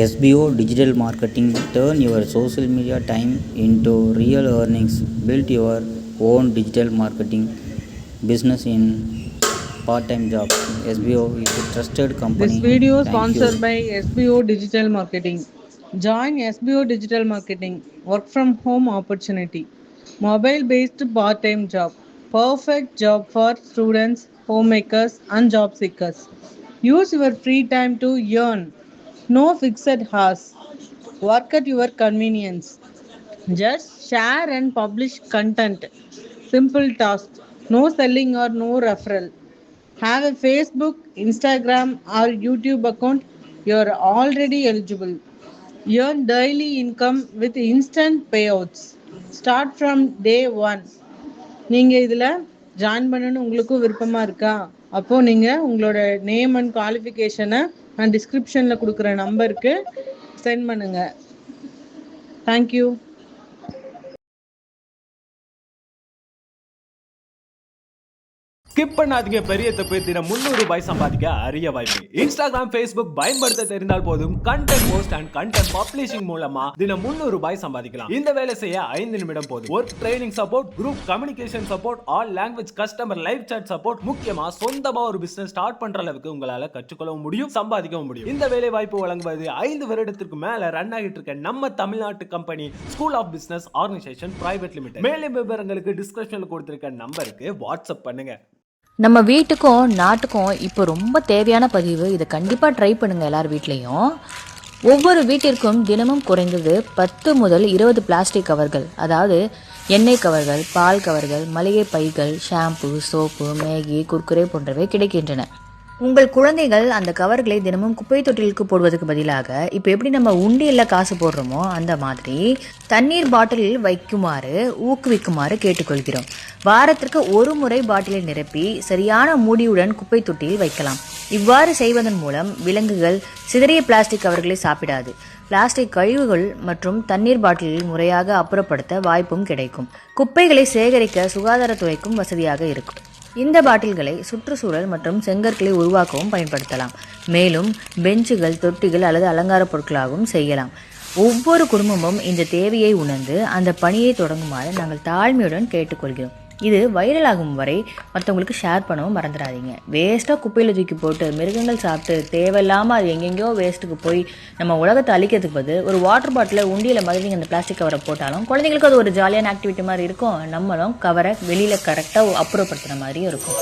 SBO Digital Marketing. Turn your social media time into real earnings. Build your own digital marketing business in part-time job. SBO is a trusted This company. video Thank you. sponsored by SBO Digital Marketing. Join SBO Digital Marketing. Work from home opportunity. Mobile based part time job. Perfect job for students, homemakers, and job seekers. Use your free time to earn. No fixed hours. Work at your convenience. Just share and publish content. Simple tasks. No selling or no referral. Have a Facebook, Instagram, or YouTube account. You're already eligible. Earn daily income with instant payouts. Start from day one. நீங்கள் இதில் join பண்ணணும்னு உங்களுக்கும் விருப்பமாக இருக்கா? அப்போது நீங்கள் உங்களோட name and குவாலிஃபிகேஷனை நான் டிஸ்கிரிப்ஷனில் கொடுக்குற நம்பருக்கு சென்ட் பண்ணுங்கள். தேங்க்யூ. ஸ்கிப் பண்ணாதீங்க, பெரிய தப்பு. தினம் 300 ரூபாய் சம்பாதிக்க அரிய வாய்ப்பு. இன்ஸ்டாகிராம், ஃபேஸ்புக் பயன்படுத்த தெரிந்தால் போதும். Content post and content publishing மூலமா தினம் 300 ரூபாய் சம்பாதிக்கலாம். இந்த வேலை செய்ய 5 நிமிடம் போதும். Work training support, group communication support, all language customer live chat support, முக்கியமா சொந்தமா ஒரு பிசினஸ் ஸ்டார்ட் பண்ற அளவுக்கு உங்களால கற்றுக்கொள்ளவும் முடியும், சம்பாதிக்கவும் முடியும். இந்த வேலை வாய்ப்பு வழங்குவது 5 வருடத்திற்கு மேல ரன் ஆகிட்டு இருக்க நம்ம தமிழ்நாட்டு company school of business organisation private limited. மேலும் விவரங்களுக்கு டிஸ்கிரிப்ஷன்ல கொடுத்திருக்க நம்பருக்கு வாட்ஸ்அப் பண்ணுங்க. நம்ம வீட்டுக்கும் நாட்டுக்கும் இப்போ ரொம்ப தேவையான பதிவு. இதை கண்டிப்பாக ட்ரை பண்ணுங்கள் எல்லார் வீட்லேயும். ஒவ்வொரு வீட்டிற்கும் தினமும் குறைந்தது 10 முதல் 20 பிளாஸ்டிக் கவர்கள், அதாவது எண்ணெய் கவர்கள், பால் கவர்கள், மளிகை பைகள், ஷாம்பு, சோப்பு, மேகி, குர்குரே போன்றவை கிடைக்கின்றன. உங்கள் குழந்தைகள் அந்த கவர்களை தினமும் குப்பை தொட்டிலுக்கு போடுவதற்கு பதிலாக இப்போ எப்படி நம்ம உண்டியல்ல காசு போடுறோமோ அந்த மாதிரி தண்ணீர் பாட்டிலில் வைக்குமாறு ஊக்குவிக்குமாறு கேட்டுக்கொள்கிறோம். வாரத்திற்கு ஒரு முறை பாட்டிலை நிரப்பி சரியான மூடியுடன் குப்பை தொட்டியில் வைக்கலாம். இவ்வாறு செய்வதன் மூலம் விலங்குகள் சிதறிய பிளாஸ்டிக் கவர்களை சாப்பிடாது. பிளாஸ்டிக் கழிவுகள் மற்றும் தண்ணீர் பாட்டிலில் முறையாக அப்புறப்படுத்த வாய்ப்பும் கிடைக்கும். குப்பைகளை சேகரிக்க சுகாதாரத்துறைக்கும் வசதியாக இருக்கும். இந்த பாட்டில்களை சுற்றுச்சூழல் மற்றும் செங்கற்களை உருவாக்கவும் பயன்படுத்தலாம். மேலும் பெஞ்சுகள், தொட்டிகள் அல்லது அலங்கார பொருட்களாகவும் செய்யலாம். ஒவ்வொரு குடும்பமும் இந்த தேவையை உணர்ந்து அந்த பணியை தொடங்குமாறு நாங்கள் தாழ்மையுடன் கேட்டுக்கொள்கிறோம். இது வைரல் ஆகும் வரை மற்றவங்களுக்கு ஷேர் பண்ணவும் மறந்துடாதீங்க. வேஸ்ட்டாக குப்பையில் தூக்கி போட்டு மிருகங்கள் சாப்பிட்டு தேவையில்லாமல் அது எங்கெங்கேயோ வேஸ்ட்டுக்கு போய் நம்ம உலகத்தை அழிக்கிறதுக்கு பதில் ஒரு வாட்டர் பாட்டிலை உண்டியில் மாதிரி நீங்கள் அந்த பிளாஸ்டிக் கவரை போட்டாலும் குழந்தைங்களுக்கு அது ஒரு ஜாலியான ஆக்டிவிட்டி மாதிரி இருக்கும். நம்மளும் கவரை வெளியில் கரெக்டாக அப்புறப்படுத்துகிற மாதிரியும் இருக்கும்.